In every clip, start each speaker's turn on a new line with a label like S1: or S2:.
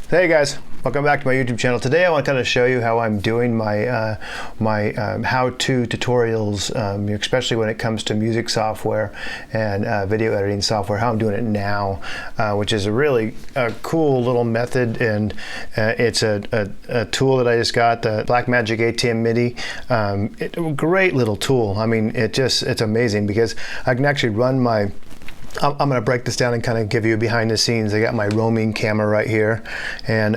S1: Hey guys, welcome back to my YouTube channel. Today I want to kind of show you how I'm doing my how-to tutorials, especially when it comes to music software and video editing software, how I'm doing it now, which is a really cool little method, and it's a tool that I just got, the Blackmagic ATEM Mini. Great little tool. I mean, it's amazing because I can actually run my I'm going to break this down and kind of give you behind the scenes. I got my roaming camera right here, and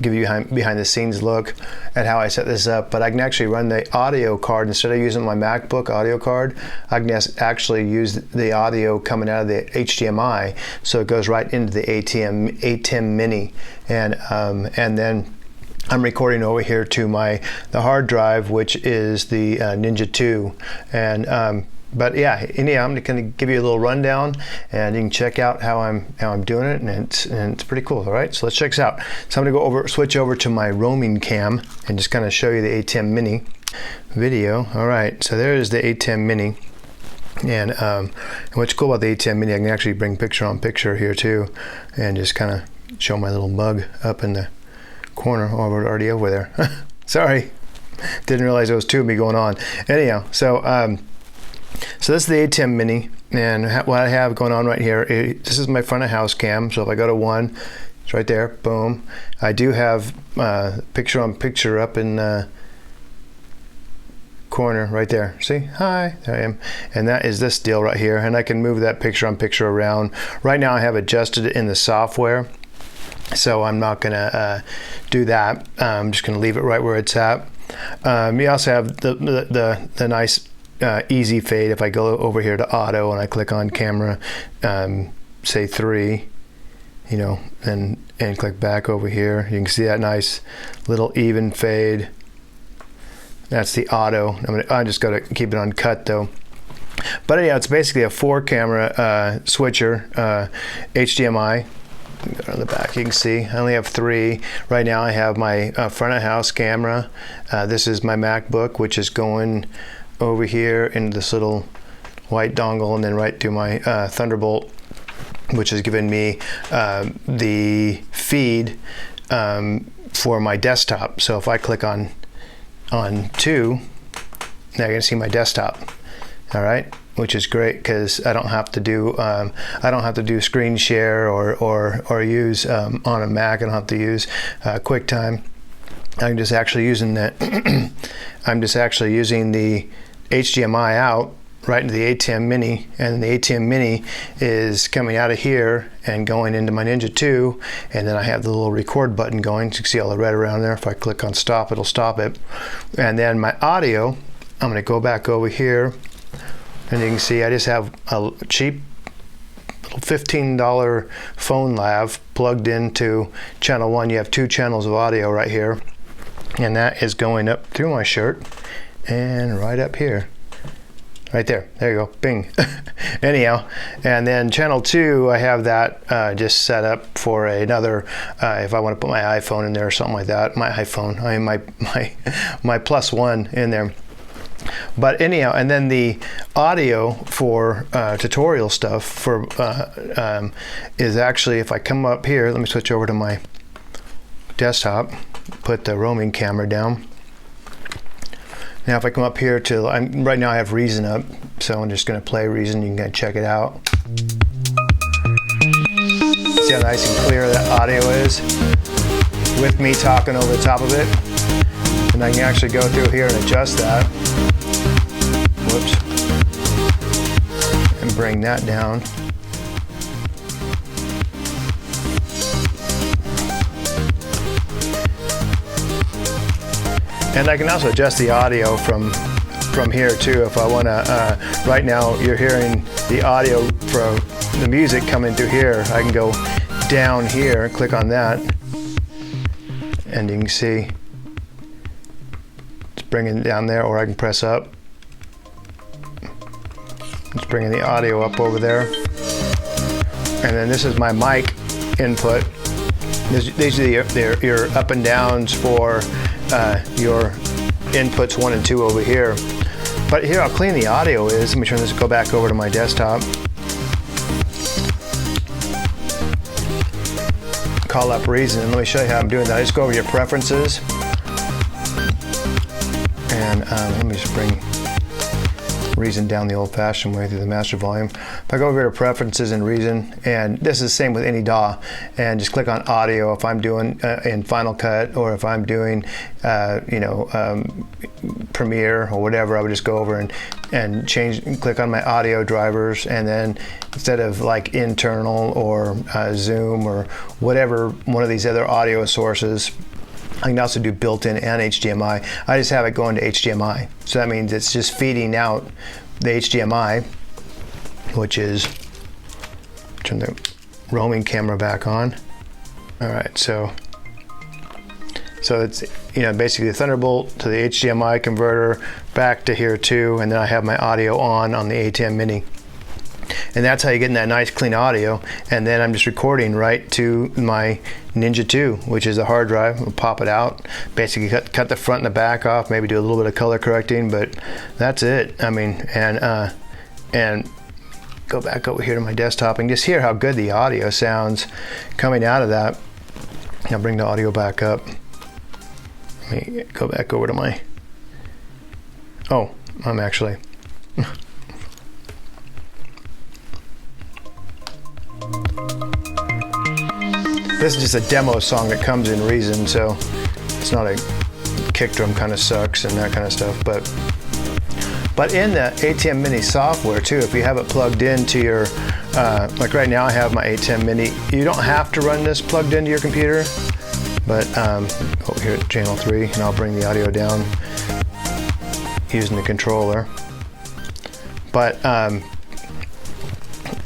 S1: give you behind the scenes look at how I set this up. But I can actually run the audio card instead of using my MacBook audio card. I can actually use the audio coming out of the HDMI, so it goes right into the ATEM Mini, and then I'm recording over here to the hard drive, which is the Ninja 2, and but yeah, anyhow, I'm going to give you a little rundown, and you can check out how I'm doing it, and it's pretty cool. All right, so let's check this out. So I'm going to switch over to my roaming cam and just kind of show you the ATEM Mini video. All right, so there is the ATEM Mini, and what's cool about the ATEM Mini, I can actually bring picture-on-picture here too, and just kind of show my little mug up in the corner. Oh, we're already over there. Sorry, didn't realize there was two of me going on. Anyhow, so this is the ATEM Mini, and what I have going on right here, this is my front of house cam. So if I go to 1, it's right there, boom. I do have picture-on-picture up in the corner right there. See, hi, there I am. And that is this deal right here, and I can move that picture-on-picture around. Right now I have adjusted it in the software, so I'm not gonna do that. I'm just gonna leave it right where it's at. You also have the nice easy fade. If I go over here to auto and I click on camera, say 3, you know, and click back over here, you can see that nice little even fade. That's the auto. I just got to keep it uncut though. But anyhow, it's basically a 4-camera switcher, HDMI. On the back you can see I only have 3 right now. I have my front of house camera. This is my MacBook, which is going over here into this little white dongle, and then right to my Thunderbolt, which has given me the feed for my desktop. So if I click on 2, now you're gonna see my desktop. All right, which is great because I don't have to do screen share or use on a Mac. I don't have to use QuickTime. I'm just actually using that. I'm just actually using the HDMI out right into the ATEM Mini, and the ATEM Mini is coming out of here and going into my Ninja 2, and then I have the little record button going. You can see all the red around there. If I click on stop, it'll stop it. And then my audio, I'm going to go back over here, and you can see I just have a cheap little $15 phone lav plugged into channel 1. You have 2 channels of audio right here, and that is going up through my shirt and right up here, right there. There you go, bing. Anyhow, and then channel 2, I have that just set up for another, if I want to put my iPhone in there or something like that. My iPhone, I mean my +1 in there. But anyhow, and then the audio for tutorial stuff for is actually, if I come up here, let me switch over to my desktop, put the roaming camera down. Now if I come up here to, right now I have Reason up, so I'm just going to play Reason. You can check it out. See how nice and clear that audio is with me talking over the top of it. And I can actually go through here and adjust that. Whoops. And bring that down. And I can also adjust the audio from here too if I want to. Right now you're hearing the audio from the music coming through here. I can go down here, click on that, and you can see it's bringing it down there, or I can press up. It's bringing the audio up over there. And then this is my mic input. These are your up and downs for your inputs 1 and 2 over here. But here, how clean the audio is. Let me turn this, go back over to my desktop. call up Reason. And let me show you how I'm doing that. I just go over your preferences, and let me just bring Reason down the old-fashioned way through the master volume. If I go over to preferences in Reason, and this is the same with any DAW, and just click on audio if I'm doing in Final Cut, or if I'm doing Premiere or whatever, I would just go over and change and click on my audio drivers, and then instead of like internal or Zoom or whatever one of these other audio sources, I can also do built-in and HDMI. I just have it going to HDMI. So that means it's just feeding out the HDMI, which is, turn the roaming camera back on. All right, so it's, basically the Thunderbolt to the HDMI converter back to here too, and then I have my audio on the ATEM Mini. And that's how you get that nice clean audio. And then I'm just recording right to my Ninja 2, which is a hard drive. We'll pop it out, basically cut the front and the back off, maybe do a little bit of color correcting, but that's it. I mean, and go back over here to my desktop and just hear how good the audio sounds coming out of that. I'll bring the audio back up. Let me go back over to my, I'm actually, this is just a demo song that comes in Reason, so it's not a kick drum, kind of sucks and that kind of stuff. But in the ATEM Mini software too, if you have it plugged into your, like right now I have my ATEM Mini. You don't have to run this plugged into your computer, but over here at channel 3, and I'll bring the audio down using the controller. But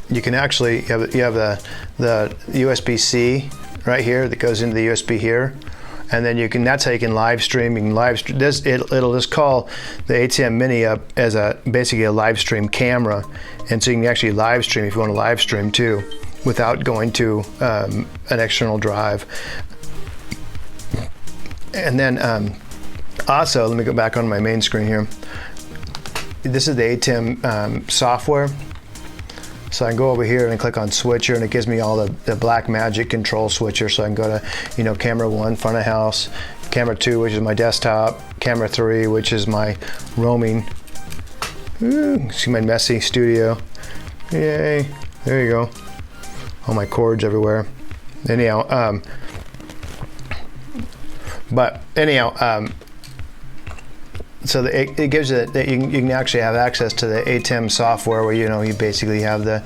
S1: you can actually, you have the USB-C right here that goes into the USB here, and then that's how you can live stream. You can live stream this. It'll just call the ATEM Mini up as basically a live stream camera, and so you can actually live stream if you want to live stream too, without going to an external drive. And then also, let me go back on my main screen here. This is the ATEM software. So I can go over here and click on switcher, and it gives me all the Blackmagic control switcher. So I can go to, camera 1, front of house, camera 2, which is my desktop, camera 3, which is my roaming. Ooh, see my messy studio. Yay, there you go. All my cords everywhere. Anyhow, so it gives it that you can actually have access to the ATEM software, where you basically have the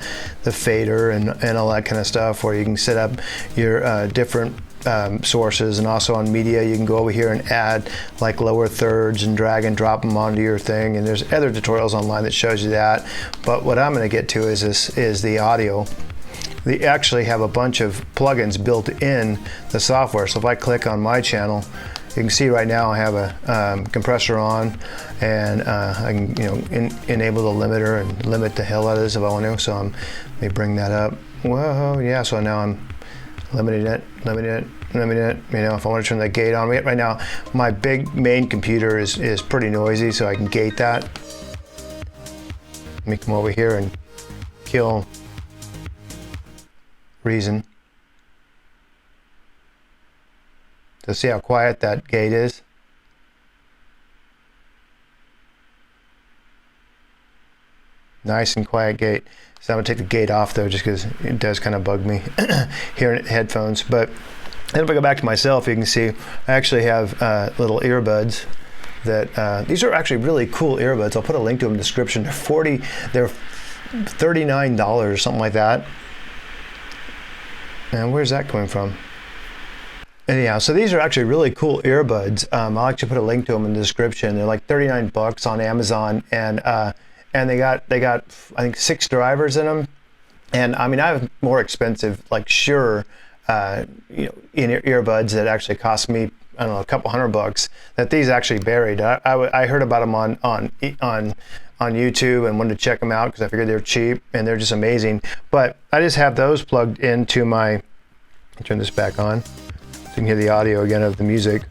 S1: fader and all that kind of stuff, where you can set up your different sources, and also on media you can go over here and add like lower thirds and drag and drop them onto your thing. And there's other tutorials online that shows you that. But what I'm going to get to is the audio. They actually have a bunch of plugins built in the software. So if I click on my channel, you can see right now I have a compressor on, and I can enable the limiter and limit the hell out of this if I want to. So let me bring that up. Whoa, yeah. So now I'm limiting it. If I want to turn the gate on. Right now my big main computer is pretty noisy, so I can gate that. Let me come over here and kill Reason. So see how quiet that gate is? Nice and quiet gate. So I'm gonna take the gate off though, just because it does kind of bug me hearing it in headphones. But then if I go back to myself, you can see I actually have little earbuds that these are actually really cool earbuds. I'll put a link to them in the description. They're $39 or something like that. And where's that coming from? Anyhow, so these are actually really cool earbuds. I'll actually put a link to them in the description. They're like $39 on Amazon, and they got I think 6 drivers in them. And I mean, I have more expensive, like Shure, earbuds that actually cost me, I don't know, a couple $100. That these actually buried. I heard about them on YouTube and wanted to check them out because I figured they're cheap and they're just amazing. But I just have those plugged into my. Turn this back on. So you can hear the audio again of the music,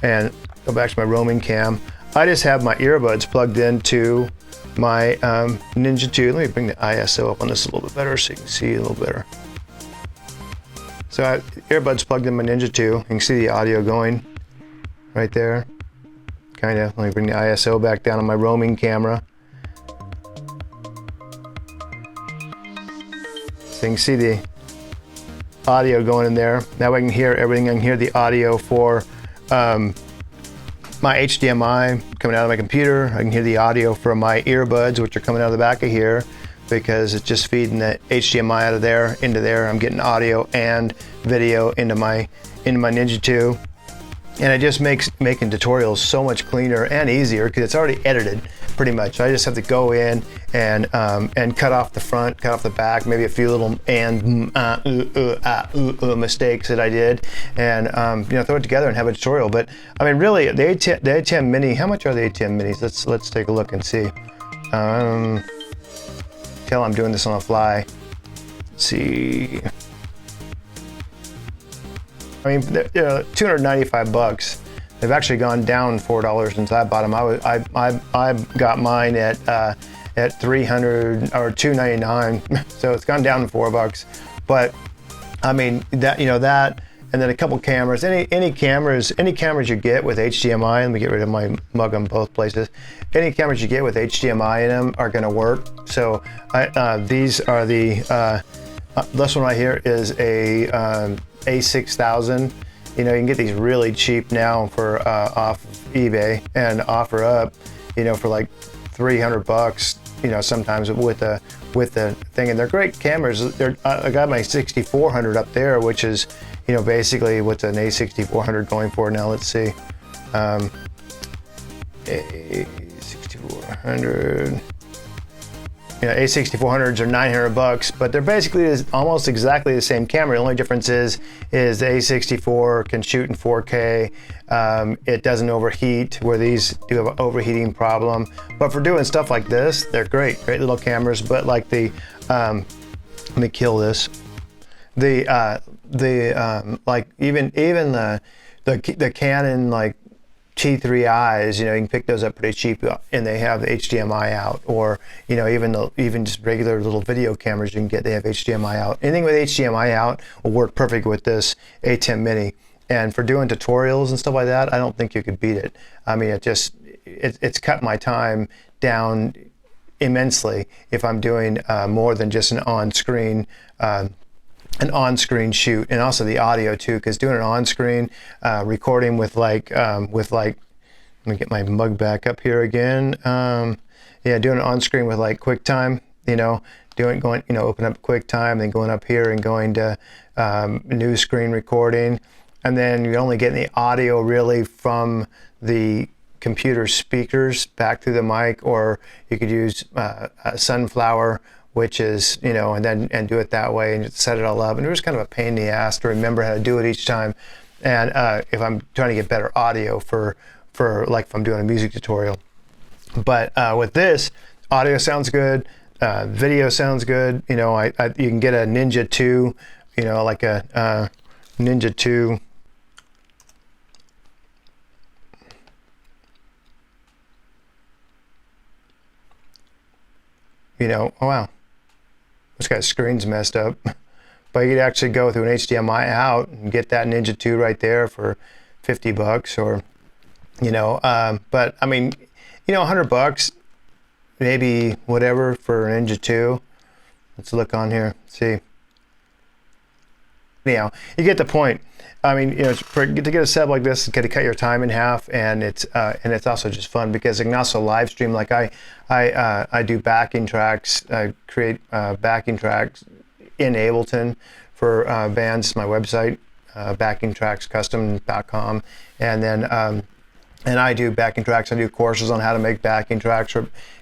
S1: and go back to my roaming cam. I just have my earbuds plugged into my Ninja 2. Let me bring the ISO up on this a little bit better so you can see a little better. So I earbuds plugged in my Ninja 2. You can see the audio going right there. Kind of. Let me bring the ISO back down on my roaming camera. So you can see the audio going in there. Now I can hear everything. I can hear the audio for my HDMI coming out of my computer. I can hear the audio from my earbuds, which are coming out of the back of here, because it's just feeding the HDMI out of there into there. I'm getting audio and video into my Ninja 2. And it just makes making tutorials so much cleaner and easier because it's already edited pretty much. I just have to go in and cut off the front, cut off the back, maybe a few little mistakes that I did, and you know, throw it together and have a tutorial. But I mean, really, the ATEM Mini. How much are the ATEM Minis? Let's take a look and see. Tell I'm doing this on the fly. Let's see. I mean, they're $295. They've actually gone down $4 since I bought them. I got mine at $300 or $299, so it's gone down to $4. But I mean, that, you know, that, and then a couple cameras. Any cameras you get with HDMI. Let me get rid of my mug on both places. Any cameras you get with HDMI in them are going to work. So these are the. This one right here is a A6000. You know, you can get these really cheap now for off eBay and offer up, you know, for like $300. You know, sometimes with the thing, and they're great cameras. I got my 6400 up there, which is, you know, basically what's an A6400 going for now. Let's see, A6400. You know, A6400s are $900, but they're basically almost exactly the same camera. The only difference is the A64 can shoot in 4K. It doesn't overheat, where these do have an overheating problem. But for doing stuff like this, they're great little cameras. But like the, let me kill this. Like even the Canon like T3Is, you know, you can pick those up pretty cheap, and they have HDMI out, or, you know, even just regular little video cameras you can get, they have HDMI out. Anything with HDMI out will work perfect with this ATEM Mini. And for doing tutorials and stuff like that, I don't think you could beat it. I mean, it's cut my time down immensely if I'm doing more than just an on-screen shoot, and also the audio too, because doing an on-screen recording with like let me get my mug back up here again. Yeah, doing it on screen with like QuickTime, you know, open up QuickTime, then going up here and going to new screen recording, and then you're only getting the audio really from the computer speakers back through the mic, or you could use a Sunflower, which is, you know, and do it that way and set it all up. And it was kind of a pain in the ass to remember how to do it each time. And if I'm trying to get better audio for like if I'm doing a music tutorial. But with this, audio sounds good, video sounds good. You know, you can get a Ninja 2, you know, like a Ninja 2. You know, oh wow. This guy's screen's messed up, but you could actually go through an HDMI out and get that Ninja 2 right there for $50, or, you know, but I mean, you know, $100, maybe whatever for a Ninja 2. Let's look on here, see. Anyhow, you get the point. I mean, you know, to get a setup like this, get to cut your time in half, and it's also just fun because it can also live stream. Like I do backing tracks. I create backing tracks in Ableton for bands. My website, backingtrackscustom.com, and then and I do backing tracks. I do courses on how to make backing tracks,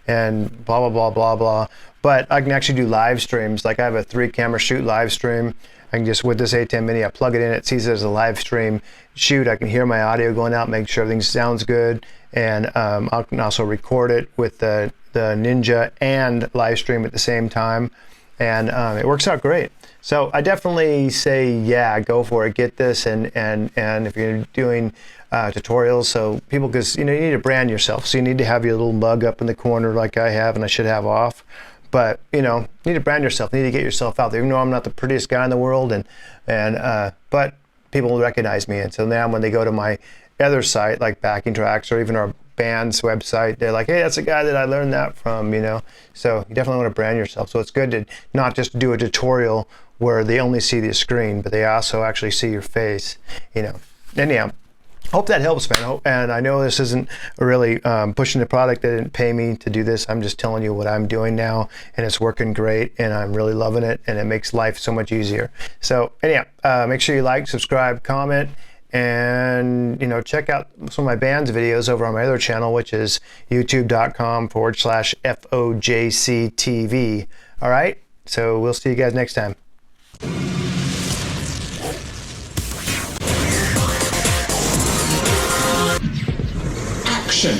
S1: and blah blah blah blah blah. But I can actually do live streams. Like I have a 3-camera shoot live stream. I can just, with this ATEM Mini, I plug it in, it sees it as a live stream shoot. I can hear my audio going out, make sure everything sounds good, and I can also record it with the Ninja and live stream at the same time, and it works out great. So I definitely say, yeah, go for it, get this, and if you're doing tutorials, so people, because you know, you need to brand yourself, so you need to have your little mug up in the corner like I have, and I should have off. But you know, you need to brand yourself, you need to get yourself out there. Even though I'm not the prettiest guy in the world, but people will recognize me. And so now when they go to my other site, like Backing Tracks or even our band's website, they're like, hey, that's the guy that I learned that from, you know. So you definitely want to brand yourself. So it's good to not just do a tutorial where they only see the screen, but they also actually see your face, you know. Anyhow, hope that helps, man. And I know this isn't really pushing the product. They didn't pay me to do this. I'm just telling you what I'm doing now, and it's working great, and I'm really loving it, and it makes life so much easier. So anyhow, make sure you like, subscribe, comment, and you know, check out some of my band's videos over on my other channel, which is youtube.com/FOJCTV. All right, so we'll see you guys next time. Action.